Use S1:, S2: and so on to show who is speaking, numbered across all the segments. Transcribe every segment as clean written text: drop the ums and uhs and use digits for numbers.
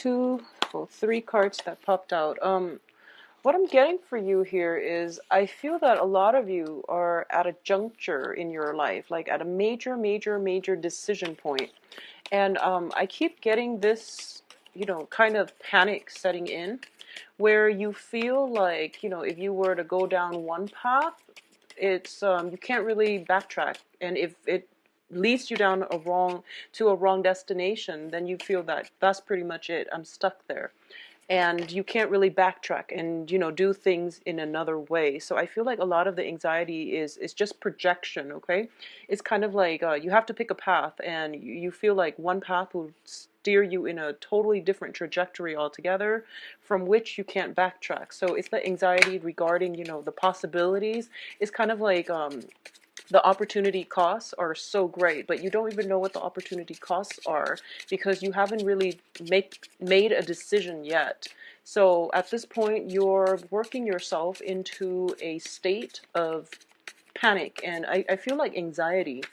S1: three cards that popped out. What I'm getting for you here is I feel that a lot of you are at a juncture in your life, like at a major decision point. And I keep getting this, kind of panic setting in where you feel like, if you were to go down one path, it's you can't really backtrack. And if it leads you down a wrong destination, then you feel that that's pretty much it. I'm stuck there, and you can't really backtrack and do things in another way. So I feel like a lot of the anxiety is just projection. Okay, it's kind of like you have to pick a path, and you feel like one path will steer you in a totally different trajectory altogether, from which you can't backtrack. So it's the anxiety regarding the possibilities. It's kind of like the opportunity costs are so great, but you don't even know what the opportunity costs are because you haven't really made a decision yet. So at this point, you're working yourself into a state of panic, and I feel like anxiety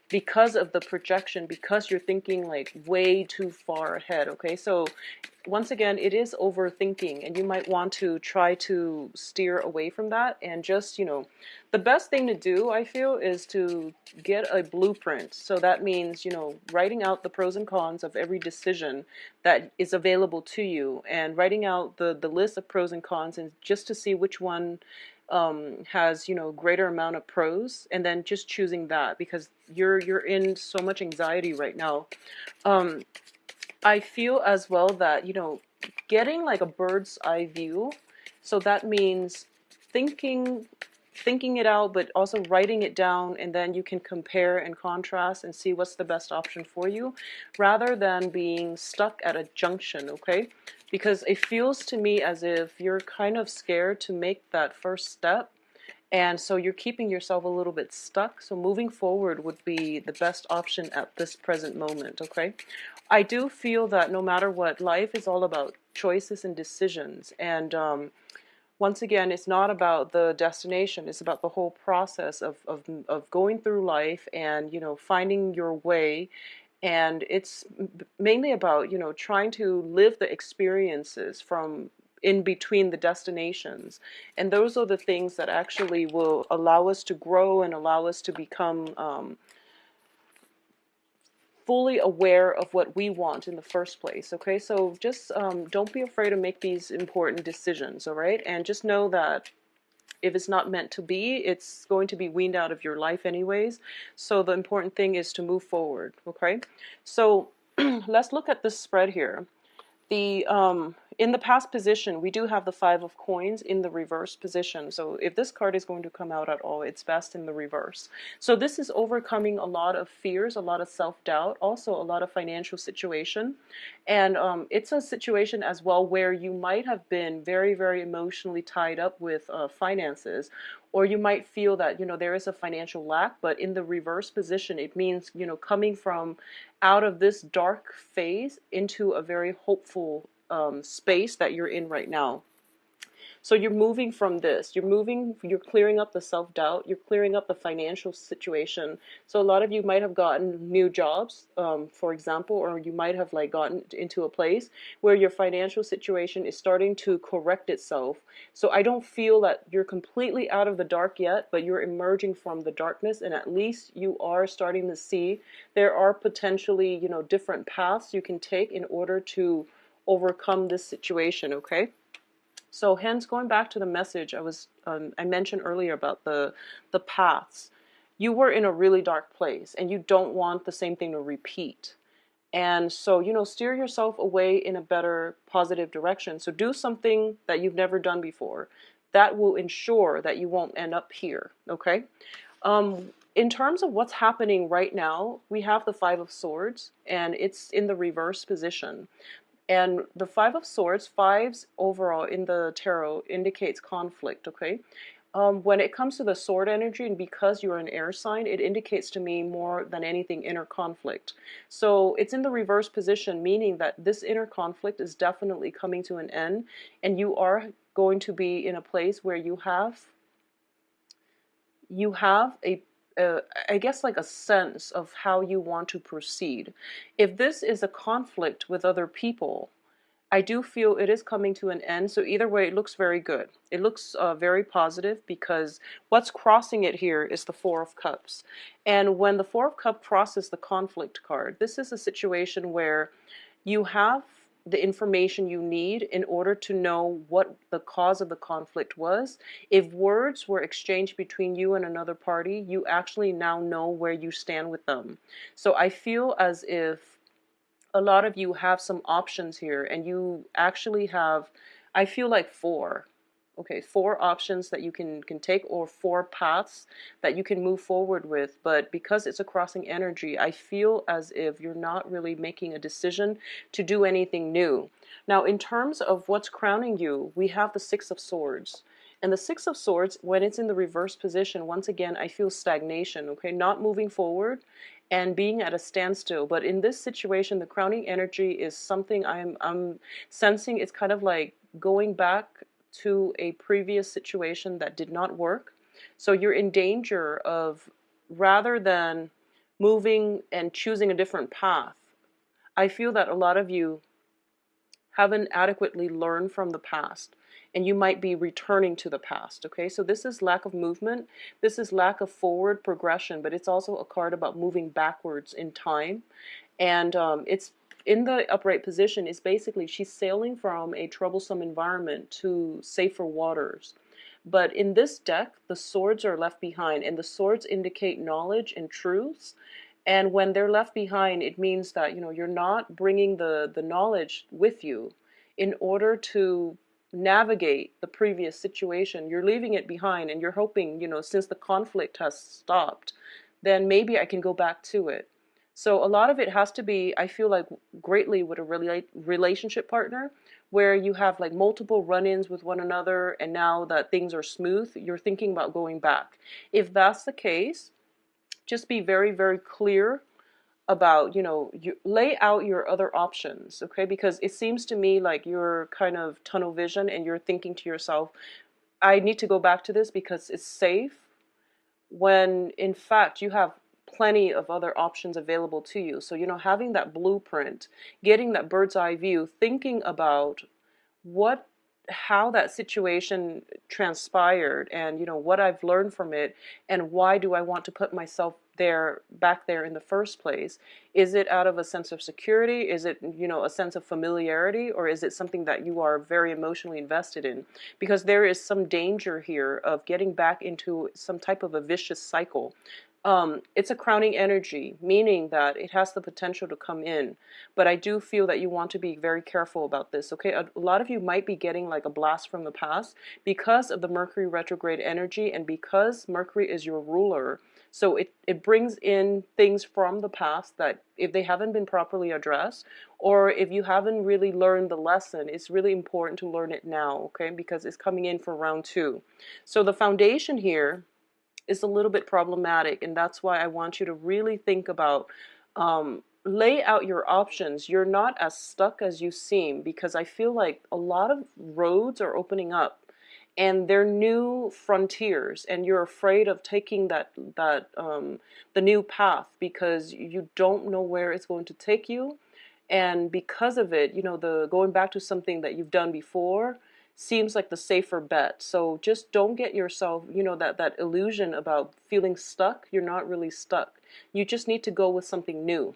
S1: because of the projection, because you're thinking like way too far ahead. Okay, so once again, it is overthinking, and you might want to try to steer away from that. And just, the best thing to do, I feel, is to get a blueprint. So that means, writing out the pros and cons of every decision that is available to you, and writing out the list of pros and cons, and just to see which one has greater amount of pros, and then just choosing that, because you're in so much anxiety right now. I feel as well that, getting like a bird's eye view. So that means thinking thinking it out, but also writing it down, and then you can compare and contrast and see what's the best option for you, rather than being stuck at a junction, okay? Because it feels to me as if you're kind of scared to make that first step, and so you're keeping yourself a little bit stuck. So moving forward would be the best option at this present moment, okay? I do feel that no matter what, life is all about choices and decisions. And once again, it's not about the destination. It's about the whole process of going through life and, finding your way. And it's mainly about, trying to live the experiences from in between the destinations. And those are the things that actually will allow us to grow and allow us to become fully aware of what we want in the first place. Okay, so just don't be afraid to make these important decisions. All right, and just know that if it's not meant to be, it's going to be weaned out of your life anyways. So the important thing is to move forward. Okay, so let's look at this spread here. The in the past position, we do have the Five of Coins in the reverse position. So if this card is going to come out at all, it's best in the reverse. So this is overcoming a lot of fears, a lot of self-doubt, also a lot of financial situation. And it's a situation as well where you might have been very, very emotionally tied up with finances, or you might feel that, there is a financial lack. But in the reverse position, it means, coming from out of this dark phase into a very hopeful space that you're in right now. So you're moving from this, you're clearing up the self-doubt, you're clearing up the financial situation. So a lot of you might have gotten new jobs, for example, or you might have gotten into a place where your financial situation is starting to correct itself. So I don't feel that you're completely out of the dark yet, but you're emerging from the darkness, and at least you are starting to see there are potentially, different paths you can take in order to overcome this situation, okay? So hence, going back to the message I mentioned earlier about the paths, you were in a really dark place and you don't want the same thing to repeat. And so, steer yourself away in a better positive direction. So do something that you've never done before. That will ensure that you won't end up here, okay? In terms of what's happening right now, we have the Five of Swords, and it's in the reverse position. And the Five of Swords, fives overall in the tarot, indicates conflict, okay? When it comes to the sword energy, and because you're an air sign, it indicates to me more than anything inner conflict. So it's in the reverse position, meaning that this inner conflict is definitely coming to an end, and you are going to be in a place where you have a I guess like a sense of how you want to proceed. If this is a conflict with other people, I do feel it is coming to an end. So either way, it looks very good. It looks very positive, because what's crossing it here is the Four of Cups. And when the Four of Cups crosses the conflict card, this is a situation where you have the information you need in order to know what the cause of the conflict was. If words were exchanged between you and another party, you actually now know where you stand with them. So I feel as if a lot of you have some options here, and you actually have, I feel like four options that you can take, or four paths that you can move forward with. But because it's a crossing energy, I feel as if you're not really making a decision to do anything new. Now, in terms of what's crowning you, we have the Six of Swords. And the Six of Swords, when it's in the reverse position, once again, I feel stagnation, okay? Not moving forward and being at a standstill. But in this situation, the crowning energy is something I'm sensing. It's kind of like going back to a previous situation that did not work. So you're in danger of, rather than moving and choosing a different path, I feel that a lot of you haven't adequately learned from the past, and you might be returning to the past. Okay, so this is lack of movement, this is lack of forward progression, but it's also a card about moving backwards in time. And it's in the upright position. Is basically she's sailing from a troublesome environment to safer waters. But in this deck, the swords are left behind, and the swords indicate knowledge and truths. And when they're left behind, it means that, you're not bringing the knowledge with you in order to navigate the previous situation. You're leaving it behind, and you're hoping, since the conflict has stopped, then maybe I can go back to it. So a lot of it has to be, I feel like, greatly with a relationship partner, where you have like multiple run-ins with one another, and now that things are smooth, you're thinking about going back. If that's the case, just be very, very clear about, you lay out your other options, okay? Because it seems to me like you're kind of tunnel vision, and you're thinking to yourself, I need to go back to this because it's safe, when in fact you have plenty of other options available to you. So, having that blueprint, getting that bird's eye view, thinking about what how that situation transpired, and what I've learned from it, and why do I want to put myself back there in the first place. Is it out of a sense of security? Is it a sense of familiarity? Or is it something that you are very emotionally invested in? Because there is some danger here of getting back into some type of a vicious cycle. It's a crowning energy, meaning that it has the potential to come in. But I do feel that you want to be very careful about this, okay? A lot of you might be getting like a blast from the past because of the Mercury retrograde energy, and because Mercury is your ruler. So it brings in things from the past that, if they haven't been properly addressed, or if you haven't really learned the lesson, it's really important to learn it now, okay? Because it's coming in for round 2. So the foundation here is a little bit problematic, and that's why I want you to really think about, lay out your options. You're not as stuck as you seem, because I feel like a lot of roads are opening up, and they're new frontiers, and you're afraid of taking the new path, because you don't know where it's going to take you. And because of it, the going back to something that you've done before seems like the safer bet. So just don't get yourself, that illusion about feeling stuck. You're not really stuck. You just need to go with something new.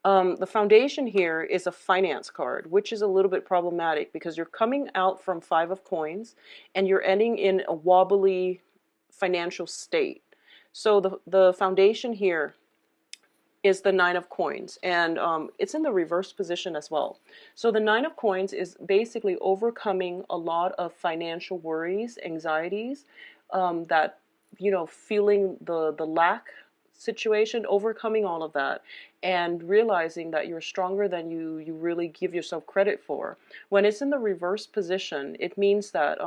S1: The foundation here is a finance card, which is a little bit problematic, because you're coming out from 5 of coins, and you're ending in a wobbly financial state. So the foundation here is the 9 of coins, and it's in the reverse position as well. So the 9 of coins is basically overcoming a lot of financial worries, anxieties, that, feeling the lack situation, overcoming all of that, and realizing that you're stronger than you really give yourself credit for. When it's in the reverse position, it means that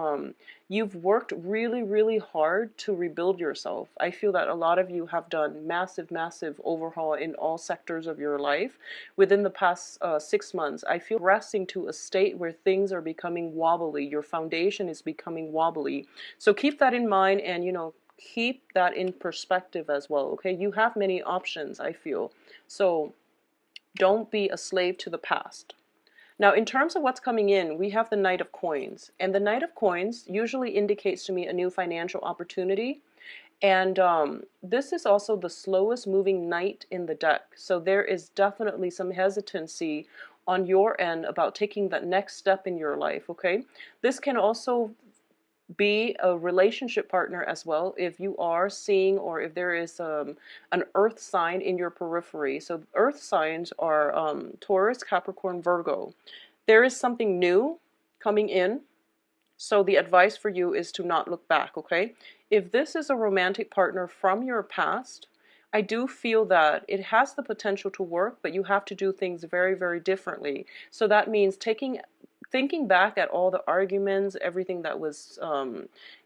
S1: you've worked really, really hard to rebuild yourself. I feel that a lot of you have done massive, massive overhaul in all sectors of your life within the past 6 months. I feel progressing to a state where things are becoming wobbly. Your foundation is becoming wobbly. So keep that in mind, and keep that in perspective as well, okay? You have many options, I feel. So don't be a slave to the past. Now, in terms of what's coming in, we have the Knight of Coins. And the Knight of Coins usually indicates to me a new financial opportunity. And this is also the slowest moving knight in the deck. So there is definitely some hesitancy on your end about taking that next step in your life, okay? This can also be a relationship partner as well if you are seeing, or if there is an earth sign in your periphery. So earth signs are Taurus, Capricorn, Virgo. There is something new coming in, so the advice for you is to not look back, okay? If this is a romantic partner from your past, I do feel that it has the potential to work, but you have to do things very, very differently. So that means thinking back at all the arguments, everything that was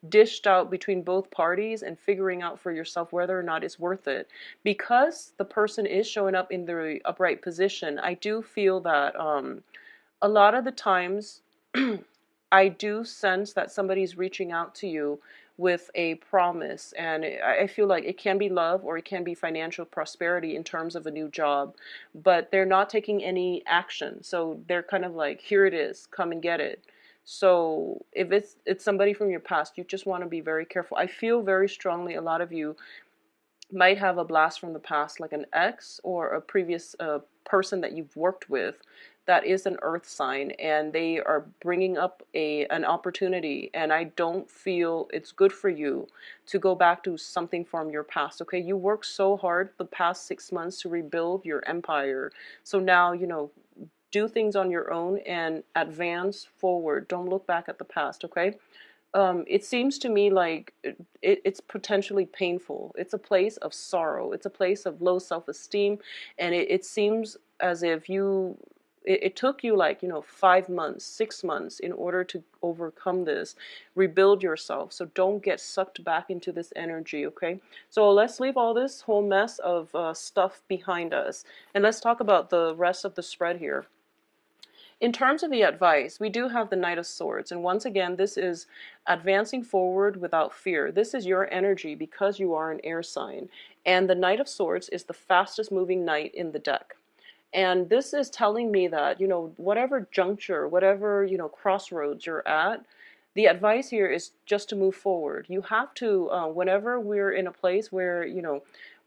S1: dished out between both parties, and figuring out for yourself whether or not it's worth it. Because the person is showing up in the upright position, I do feel that a lot of the times I do sense that somebody's reaching out to you with a promise, and I feel like it can be love or it can be financial prosperity in terms of a new job, but they're not taking any action. So they're kind of like, here it is, come and get it. So if it's somebody from your past, you just want to be very careful. I feel very strongly a lot of you might have a blast from the past, like an ex or a previous person that you've worked with that is an earth sign, and they are bringing up an opportunity, and I don't feel it's good for you to go back to something from your past. Okay, you worked so hard the past 6 months to rebuild your empire, so now, do things on your own and advance forward. Don't look back at the past, okay? It seems to me like it's potentially painful. It's a place of sorrow. It's a place of low self-esteem. And it seems as if it took you like, 5 months, 6 months in order to overcome this, rebuild yourself. So don't get sucked back into this energy, okay? So let's leave all this whole mess of stuff behind us. And let's talk about the rest of the spread here. In terms of the advice, we do have the Knight of Swords. And once again, this is advancing forward without fear. This is your energy because you are an air sign. And the Knight of Swords is the fastest moving knight in the deck. And this is telling me that, whatever juncture, whatever, crossroads you're at, the advice here is just to move forward. You have to, whenever we're in a place where,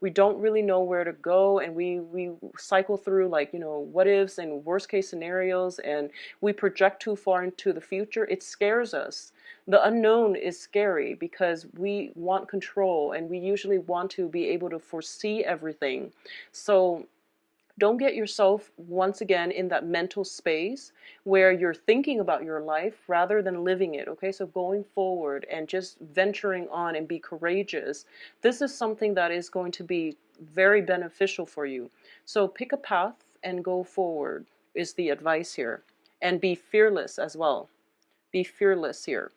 S1: we don't really know where to go, and we cycle through like, what ifs and worst case scenarios, and we project too far into the future, it scares us. The unknown is scary because we want control, and we usually want to be able to foresee everything. So don't get yourself once again in that mental space where you're thinking about your life rather than living it, okay? So going forward and just venturing on and be courageous. This is something that is going to be very beneficial for you. So pick a path and go forward is the advice here. And be fearless as well. Be fearless here.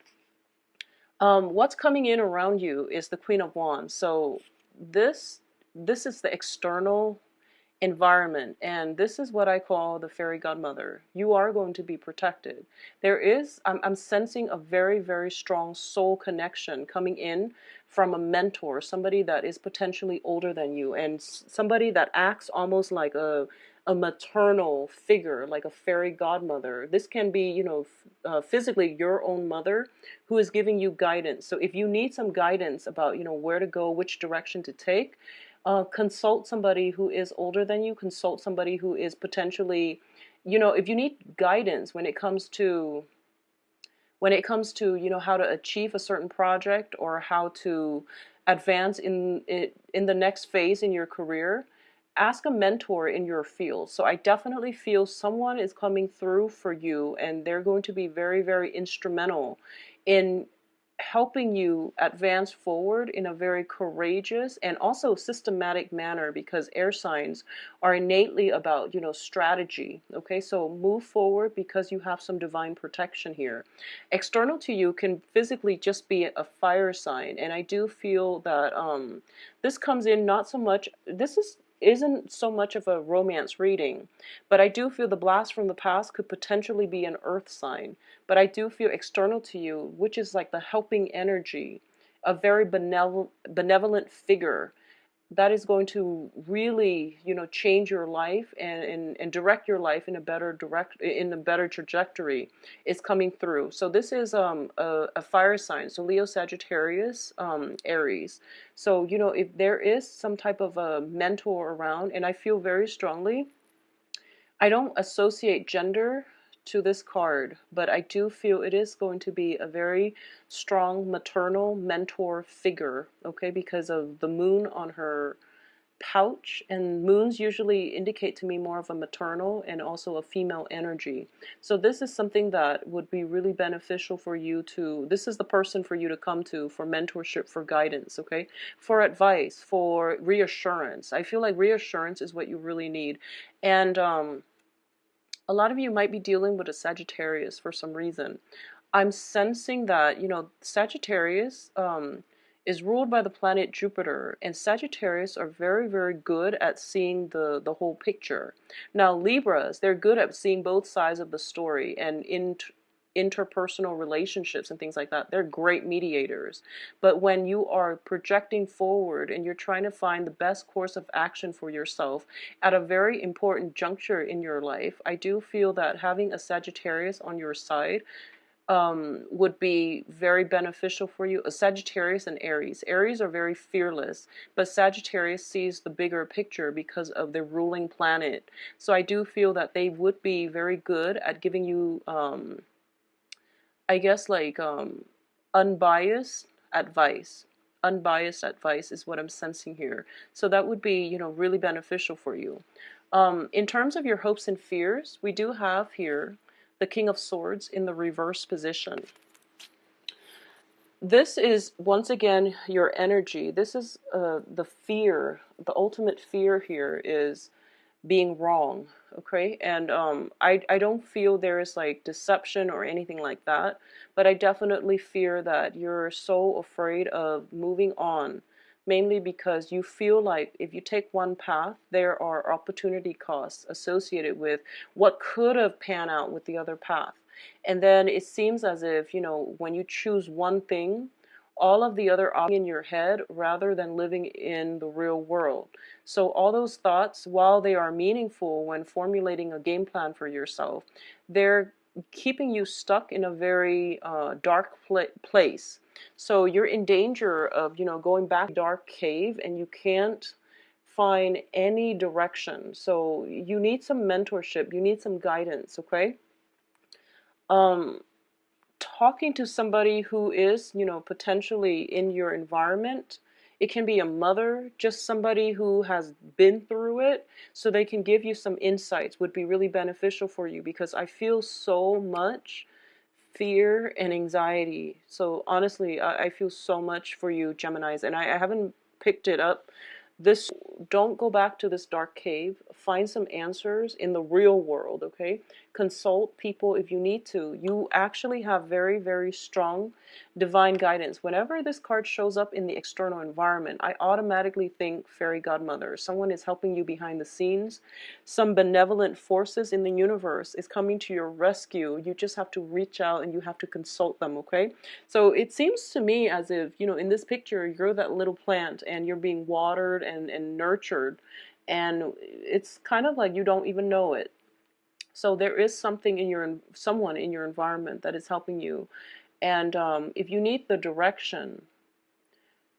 S1: What's coming in around you is the Queen of Wands. So this is the external environment, and this is what I call the fairy godmother. You are going to be protected. I'm sensing a very, very strong soul connection coming in from a mentor, somebody that is potentially older than you, and somebody that acts almost like a maternal figure, like a fairy godmother. This can be, physically your own mother who is giving you guidance. So if you need some guidance about, where to go, which direction to take, consult somebody who is older than you. Consult somebody who is potentially, if you need guidance when it comes to how to achieve a certain project, or how to advance in the next phase in your career, ask a mentor in your field. So I definitely feel someone is coming through for you, and they're going to be very, very instrumental in helping you advance forward in a very courageous and also systematic manner, because air signs are innately about, strategy. Okay, so move forward because you have some divine protection here. External to you can physically just be a fire sign, and I do feel that this comes in not so much, isn't so much of a romance reading, but I do feel the blast from the past could potentially be an earth sign. But I do feel external to you, which is like the helping energy, a very benevolent figure, that is going to really, change your life and direct your life in a better trajectory is coming through. So this is a fire sign, so Leo, Sagittarius, Aries. So if there is some type of a mentor around, and I feel very strongly, I don't associate gender to this card, but I do feel it is going to be a very strong maternal mentor figure, okay, because of the moon on her pouch, and moons usually indicate to me more of a maternal and also a female energy. So this is something that would be really beneficial for you to, this is the person for you to come to for mentorship, for guidance, okay? For advice, for reassurance. I feel like reassurance is what you really need. And a lot of you might be dealing with a Sagittarius for some reason. I'm sensing that, Sagittarius is ruled by the planet Jupiter, and Sagittarius are very, very good at seeing the whole picture. Now, Libras, they're good at seeing both sides of the story, and interpersonal relationships and things like that. They're great mediators. But when you are projecting forward and you're trying to find the best course of action for yourself at a very important juncture in your life, I do feel that having a Sagittarius on your side would be very beneficial for you. A Sagittarius and Aries. Aries are very fearless, but Sagittarius sees the bigger picture because of their ruling planet. So I do feel that they would be very good at giving you I guess like unbiased advice. Unbiased advice is what I'm sensing here. So that would be, really beneficial for you. In terms of your hopes and fears, we do have here the King of Swords in the reverse position. This is, once again, your energy. This is the fear. The ultimate fear here is being wrong, okay? And I don't feel there is like deception or anything like that, but I definitely fear that you're so afraid of moving on, mainly because you feel like if you take one path, there are opportunity costs associated with what could have panned out with the other path. And then it seems as if, when you choose one thing, all of the other options in your head rather than living in the real world. So all those thoughts, while they are meaningful when formulating a game plan for yourself, they're keeping you stuck in a very dark place. So you're in danger of, going back to a dark cave and you can't find any direction. So you need some mentorship, you need some guidance, okay? Talking to somebody who is, potentially in your environment. It can be a mother, just somebody who has been through it, so they can give you some insights would be really beneficial for you, because I feel so much fear and anxiety. So honestly, I feel so much for you, Geminis, and I haven't picked it up. This, don't go back to this dark cave. Find some answers in the real world, okay? Consult people if you need to. You actually have very, very strong divine guidance. Whenever this card shows up in the external environment, I automatically think fairy godmother. Someone is helping you behind the scenes. Some benevolent forces in the universe is coming to your rescue. You just have to reach out and you have to consult them, okay? So it seems to me as if, in this picture, you're that little plant and you're being watered and nurtured. And it's kind of like you don't even know it. So there is something someone in your environment that is helping you. And if you need the direction,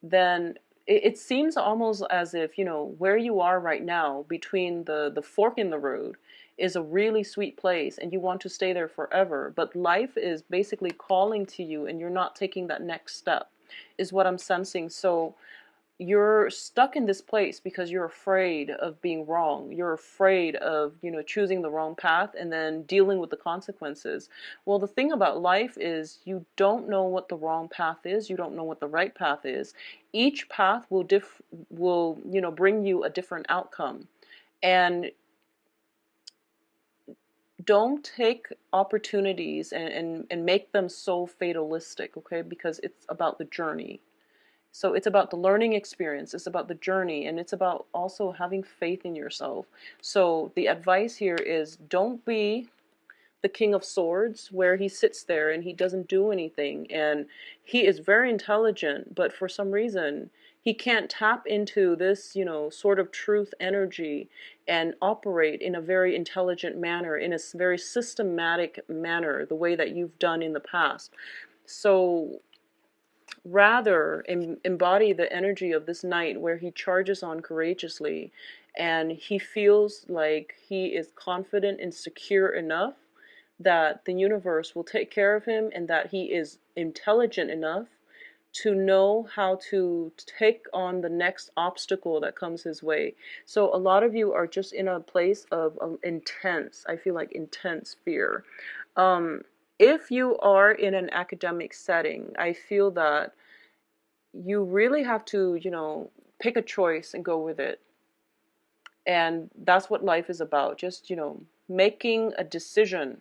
S1: then it seems almost as if, where you are right now between the fork in the road is a really sweet place and you want to stay there forever, but life is basically calling to you and you're not taking that next step, is what I'm sensing. So you're stuck in this place because you're afraid of being wrong. You're afraid of, choosing the wrong path and then dealing with the consequences. Well, the thing about life is you don't know what the wrong path is. You don't know what the right path is. Each path will bring you a different outcome. And don't take opportunities and make them so fatalistic, okay? Because it's about the journey. So it's about the learning experience, it's about the journey, and it's about also having faith in yourself. So the advice here is don't be the King of Swords, where he sits there and he doesn't do anything, and he is very intelligent, but for some reason he can't tap into this, sort of truth energy and operate in a very intelligent manner, in a very systematic manner, the way that you've done in the past. So rather embody the energy of this knight, where he charges on courageously, and he feels like he is confident and secure enough that the universe will take care of him, and that he is intelligent enough to know how to take on the next obstacle that comes his way. So a lot of you are just in a place of intense, I feel like intense fear. If you are in an academic setting, I feel that you really have to, pick a choice and go with it. And that's what life is about. Just, making a decision.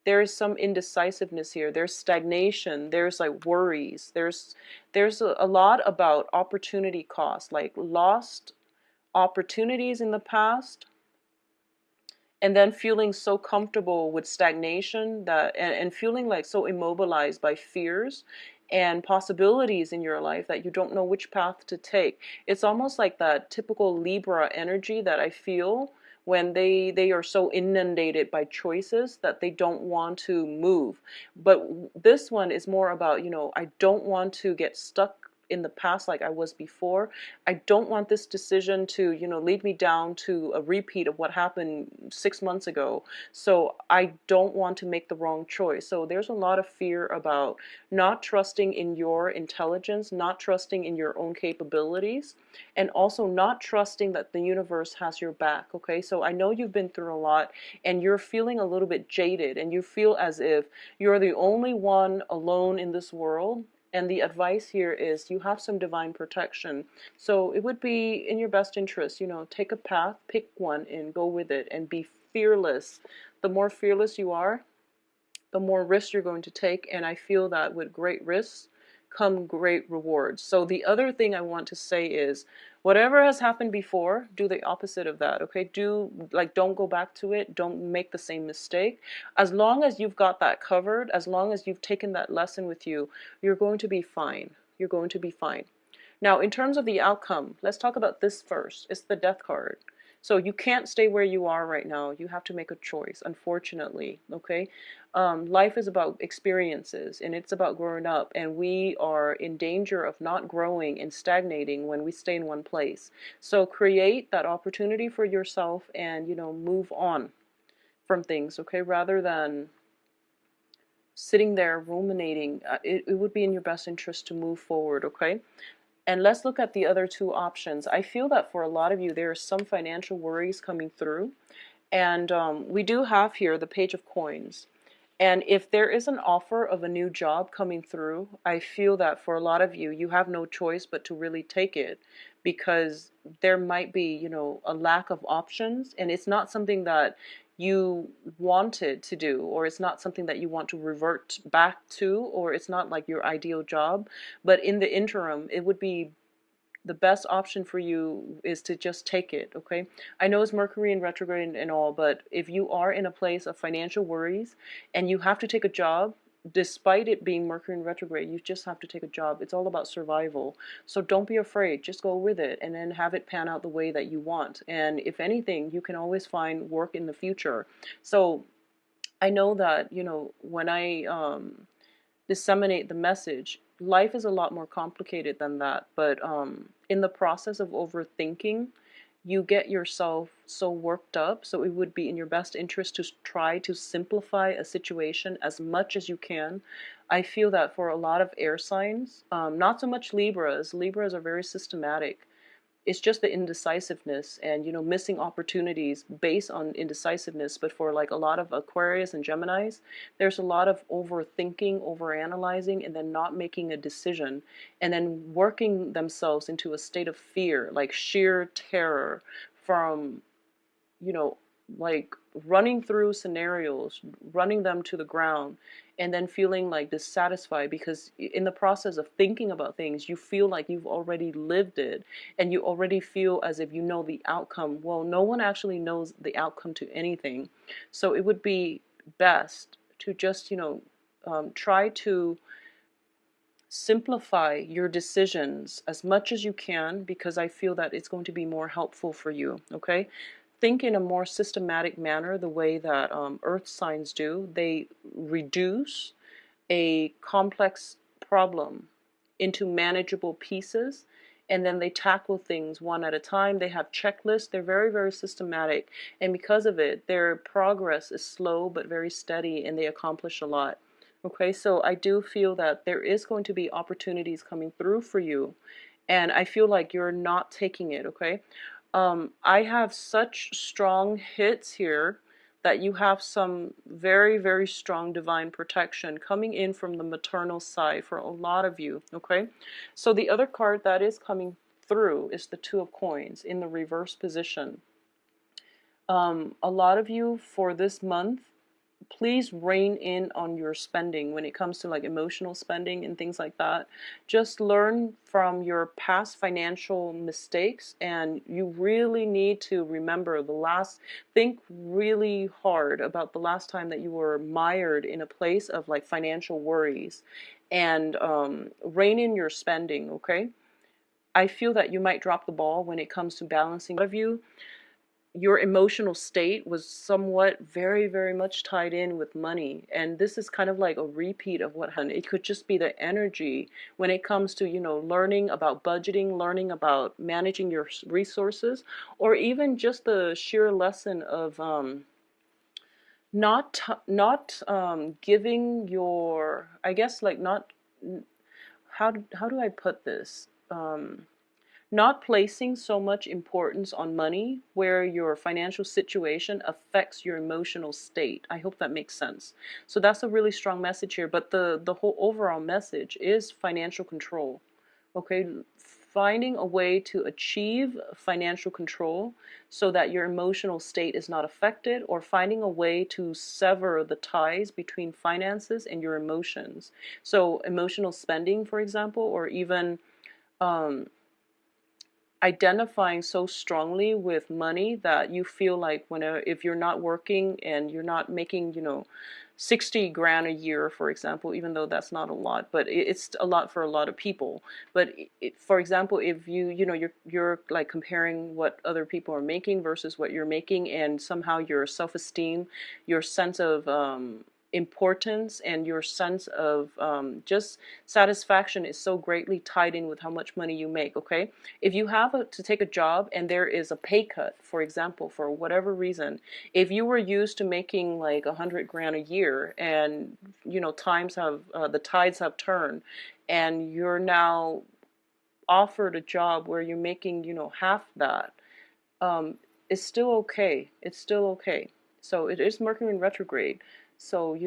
S1: There is some indecisiveness here. There's stagnation. There's like worries. There's a lot about opportunity cost, like lost opportunities in the past, and then feeling so comfortable with stagnation that and feeling like so immobilized by fears and possibilities in your life that you don't know which path to take. It's almost like that typical Libra energy that I feel when they are so inundated by choices that they don't want to move. But this one is more about, I don't want to get stuck in the past like I was before. I don't want this decision to, lead me down to a repeat of what happened 6 months ago. So I don't want to make the wrong choice. So there's a lot of fear about not trusting in your intelligence, not trusting in your own capabilities, and also not trusting that the universe has your back. Okay, so I know you've been through a lot and you're feeling a little bit jaded, and you feel as if you're the only one alone in this world. And the advice here is you have some divine protection. So it would be in your best interest, take a path, pick one and go with it, and be fearless. The more fearless you are, the more risks you're going to take. And I feel that with great risks come great rewards. So the other thing I want to say is, whatever has happened before, do the opposite of that. Okay, don't go back to it. Don't make the same mistake. As long as you've got that covered, as long as you've taken that lesson with you, you're going to be fine. You're going to be fine. Now, in terms of the outcome, let's talk about this first. It's the Death card. So you can't stay where you are right now. You have to make a choice, unfortunately, okay? Life is about experiences, and it's about growing up, and we are in danger of not growing and stagnating when we stay in one place. So create that opportunity for yourself and, move on from things, okay? Rather than sitting there ruminating, it would be in your best interest to move forward, okay? And let's look at the other two options. I feel that for a lot of you, there are some financial worries coming through. And we do have here the Page of Coins. And if there is an offer of a new job coming through, I feel that for a lot of you, you have no choice but to really take it, because there might be, a lack of options, and it's not something that you wanted to do, or it's not something that you want to revert back to, or it's not like your ideal job. But in the interim, it would be the best option for you is to just take it, okay? I know it's Mercury in retrograde and all, but if you are in a place of financial worries and you have to take a job, despite it being Mercury in retrograde, you just have to take a job. It's all about survival. So don't be afraid. Just go with it and then have it pan out the way that you want. And if anything, you can always find work in the future. So I know that, when I disseminate the message, life is a lot more complicated than that. But in the process of overthinking, you get yourself so worked up. So it would be in your best interest to try to simplify a situation as much as you can. I feel that for a lot of air signs, not so much Libras. Libras are very systematic. It's just the indecisiveness and, missing opportunities based on indecisiveness. But for like a lot of Aquarius and Geminis, there's a lot of overthinking, overanalyzing, and then not making a decision, and then working themselves into a state of fear, like sheer terror from, like running through scenarios, running them to the ground, and then feeling like dissatisfied, because in the process of thinking about things, you feel like you've already lived it, and you already feel as if you know the outcome. Well, no one actually knows the outcome to anything. So it would be best to just, try to simplify your decisions as much as you can, because I feel that it's going to be more helpful for you, okay? Think in a more systematic manner, the way that earth signs do. They reduce a complex problem into manageable pieces, and then they tackle things one at a time. They have checklists. They're very, very systematic, and because of it, their progress is slow but very steady, and they accomplish a lot. Okay, so I do feel that there is going to be opportunities coming through for you, and I feel like you're not taking it, okay? I have such strong hits here that you have some very, very strong divine protection coming in from the maternal side for a lot of you, okay? So the other card that is coming through is the Two of Coins in the reverse position. A lot of you for this month, please rein in on your spending when it comes to like emotional spending and things like that. Just learn from your past financial mistakes, and you really need to remember think really hard about the last time that you were mired in a place of like financial worries, and rein in your spending, okay? I feel that you might drop the ball when it comes to balancing. A lot of you, your emotional state was somewhat very, very much tied in with money, and this is kind of like a repeat of what happened. It could just be the energy when it comes to, learning about budgeting, learning about managing your resources, or even just the sheer lesson of not giving your, I guess, like, not, how do I put this, not placing so much importance on money where your financial situation affects your emotional state. I hope that makes sense. So that's a really strong message here, but the whole overall message is financial control. Okay, finding a way to achieve financial control so that your emotional state is not affected, or finding a way to sever the ties between finances and your emotions. So emotional spending, for example, or even identifying so strongly with money that you feel like if you're not working and you're not making 60 grand a year, for example, even though that's not a lot, but it's a lot for a lot of people. But for example, if you're like comparing what other people are making versus what you're making, and somehow your self-esteem, your sense of importance, and your sense of just satisfaction is so greatly tied in with how much money you make, okay? If you have to take a job and there is a pay cut, for example, for whatever reason, if you were used to making like 100 grand a year, and the tides have turned, and you're now offered a job where you're making half that, it's still okay. It's still okay. So it is Mercury in retrograde. So,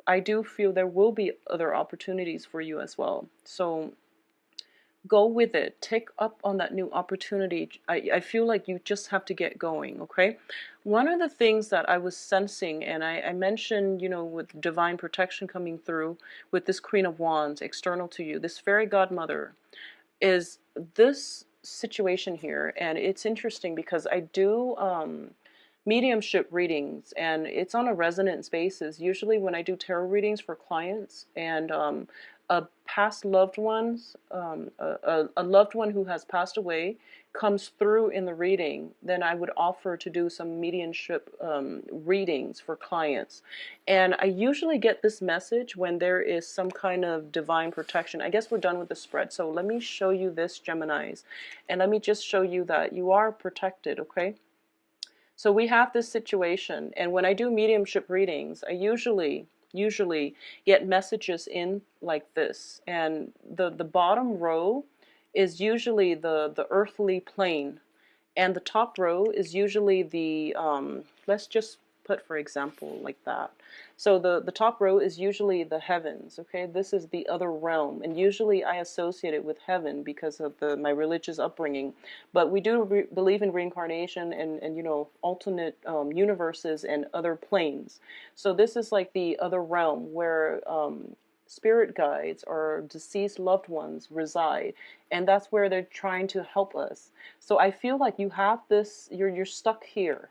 S1: I do feel there will be other opportunities for you as well. So go with it. Take up on that new opportunity. I feel like you just have to get going, okay? One of the things that I was sensing, and I mentioned, with divine protection coming through with this Queen of Wands external to you, this fairy godmother, is this situation here. And it's interesting because I do mediumship readings, and it's on a resonance basis. Usually when I do tarot readings for clients, and a past loved one's a loved one who has passed away comes through in the reading, then I would offer to do some mediumship readings for clients. And I usually get this message when there is some kind of divine protection. I guess we're done with the spread, so let me show you this, Geminis, and let me just show you that you are protected, okay? So we have this situation, and when I do mediumship readings, I usually get messages in like this, and the bottom row is usually the earthly plane, and the top row is usually the let's just put, for example, like that. So the top row is usually the heavens, okay? This is the other realm, and usually I associate it with heaven because of my religious upbringing. But we do believe in reincarnation and alternate universes and other planes. So this is like the other realm where spirit guides or deceased loved ones reside, and that's where they're trying to help us. So I feel like you have this, you're stuck here,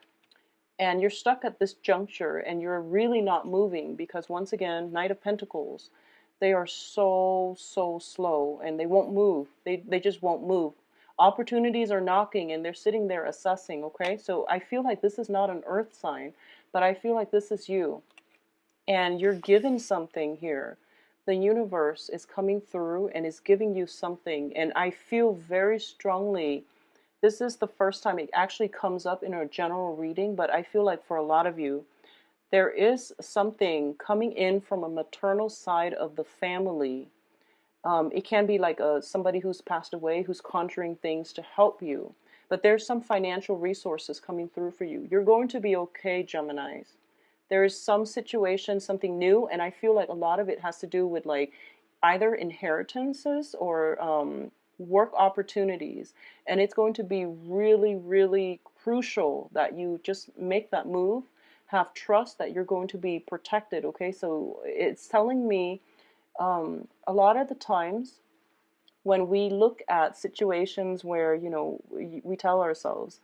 S1: and you're stuck at this juncture and you're really not moving because, once again, Knight of Pentacles, they are so slow and they won't move. They just won't move. Opportunities are knocking and they're sitting there assessing. Okay, so I feel like this is not an earth sign, but I feel like this is you, and you're given something here. The universe is coming through and is giving you something, and I feel very strongly this is the first time it actually comes up in a general reading, but I feel like for a lot of you, there is something coming in from a maternal side of the family. It can be like somebody who's passed away who's conjuring things to help you. But there's some financial resources coming through for you. You're going to be okay, Geminis. There is some situation, something new, and I feel like a lot of it has to do with like either inheritances or work opportunities. And it's going to be really, really crucial that you just make that move, have trust that you're going to be protected, okay? So it's telling me a lot of the times when we look at situations where, you know, we tell ourselves,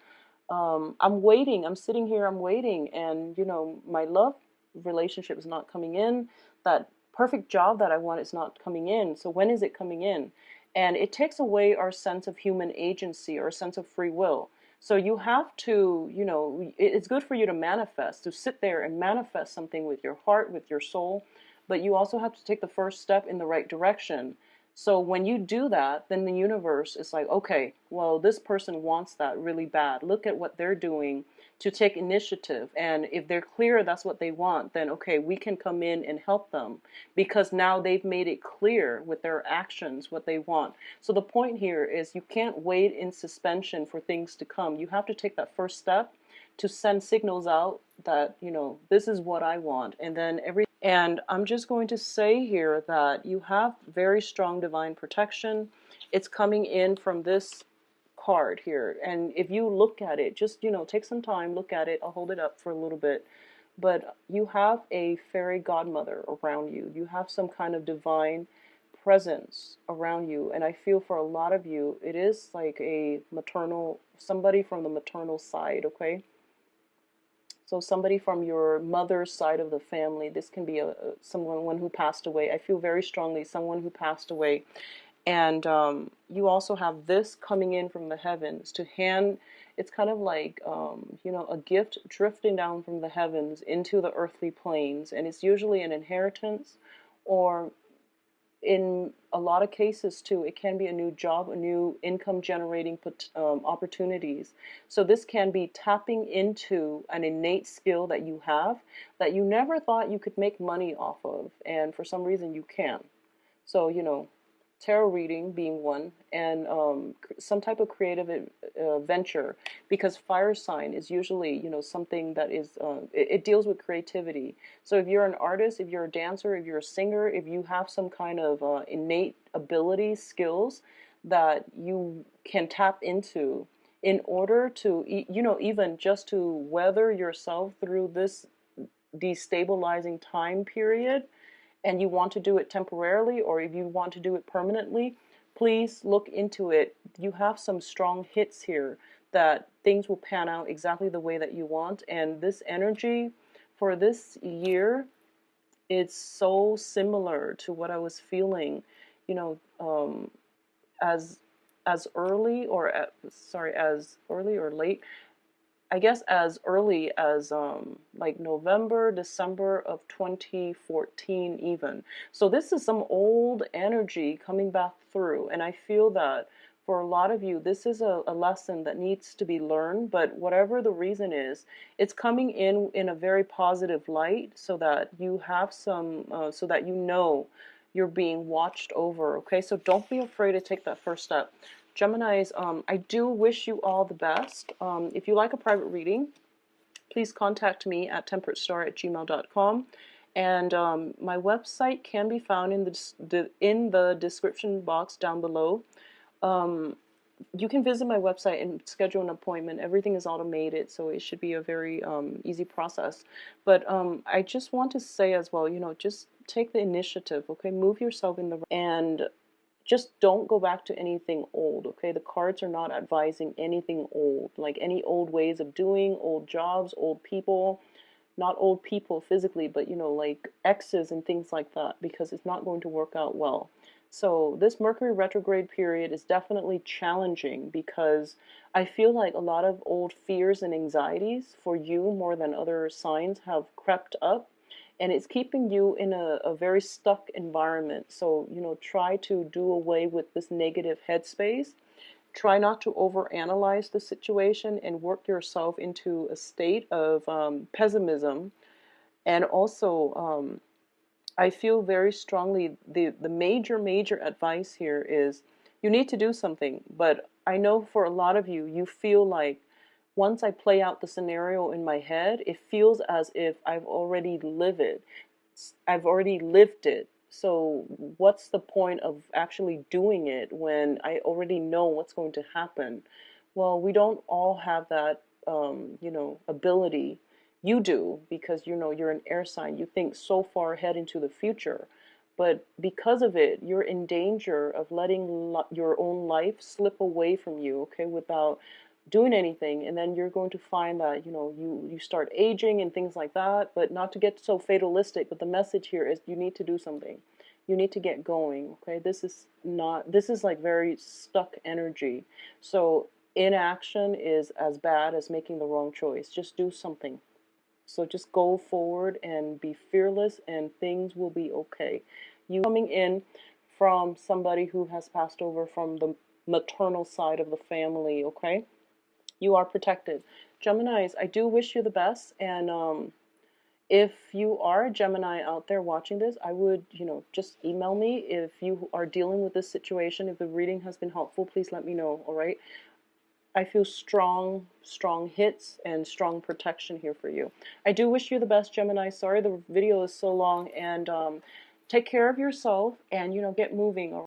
S1: I'm waiting, I'm sitting here, I'm waiting, and, you know, my love relationship is not coming in, that perfect job that I want is not coming in, so when is it coming in? And it takes away our sense of human agency, our sense of free will. So you have to, you know, it's good for you to manifest, to sit there and manifest something with your heart, with your soul, but you also have to take the first step in the right direction. So when you do that, then the universe is like, okay, well, this person wants that really bad. Look at what they're doing to take initiative. And if they're clear that's what they want, then okay, we can come in and help them because now they've made it clear with their actions what they want. So the point here is you can't wait in suspension for things to come. You have to take that first step to send signals out that, you know, this is what I want. And then and I'm just going to say here that you have very strong divine protection. It's coming in from this card here. And if you look at it, just, you know, take some time, look at it. I'll hold it up for a little bit. But you have a fairy godmother around you. You have some kind of divine presence around you. And I feel for a lot of you, it is like a maternal, somebody from the maternal side, okay? So somebody from your mother's side of the family. This can be someone who passed away. I feel very strongly someone who passed away. And you also have this coming in from the heavens to hand. It's kind of like, you know, a gift drifting down from the heavens into the earthly planes. And it's usually an inheritance, or in a lot of cases too, it can be a new job, a new income generating opportunities. So this can be tapping into an innate skill that you have that you never thought you could make money off of, and for some reason you can. So, you know, tarot reading being one, and some type of creative venture, because fire sign is usually, you know, something that is, it deals with creativity. So if you're an artist, if you're a dancer, if you're a singer, if you have some kind of innate ability, skills that you can tap into in order to, you know, even just to weather yourself through this destabilizing time period, and you want to do it temporarily, or if you want to do it permanently, please look into it. You have some strong hits here that things will pan out exactly the way that you want. And this energy for this year, it's so similar to what I was feeling, you know, as early or as early or late, I guess as early as like November, December of 2014 even. So this is some old energy coming back through, and I feel that for a lot of you, this is a lesson that needs to be learned, but whatever the reason is, it's coming in a very positive light so that you have some, so that you know you're being watched over, okay? So don't be afraid to take that first step. Geminis, I do wish you all the best. If you like a private reading, please contact me at temperatestar@gmail.com. And my website can be found in the description box down below. You can visit my website and schedule an appointment. Everything is automated, so it should be a very easy process. But I just want to say as well, you know, just take the initiative, okay? Move yourself in the and just don't go back to anything old, okay? The cards are not advising anything old, like any old ways of doing, old jobs, old people, not old people physically, but you know, like exes and things like that, because it's not going to work out well. So this Mercury retrograde period is definitely challenging because I feel like a lot of old fears and anxieties for you more than other signs have crept up, and it's keeping you in a very stuck environment. So, you know, try to do away with this negative headspace. Try not to overanalyze the situation and work yourself into a state of pessimism. And also, I feel very strongly the major advice here is you need to do something. But I know for a lot of you, you feel like once I play out the scenario in my head, it feels as if I've already lived it. I've already lived it. So what's the point of actually doing it when I already know what's going to happen? Well, we don't all have that, you know, ability. You do, because you know you're an air sign. You think so far ahead into the future. But because of it, you're in danger of letting your own life slip away from you, okay, without doing anything. And then you're going to find that, you know, you start aging and things like that. But not to get so fatalistic, but the message here is you need to do something. You need to get going, okay? This is like very stuck energy. So inaction is as bad as making the wrong choice. Just do something. So just go forward and be fearless, and things will be okay. You coming in from somebody who has passed over from the maternal side of the family, okay? You are protected. Geminis, I do wish you the best. And if you are a Gemini out there watching this, I would, you know, just email me if you are dealing with this situation. If the reading has been helpful, please let me know, all right? I feel strong hits and strong protection here for you. I do wish you the best, Gemini. Sorry the video is so long, and take care of yourself and, you know, get moving.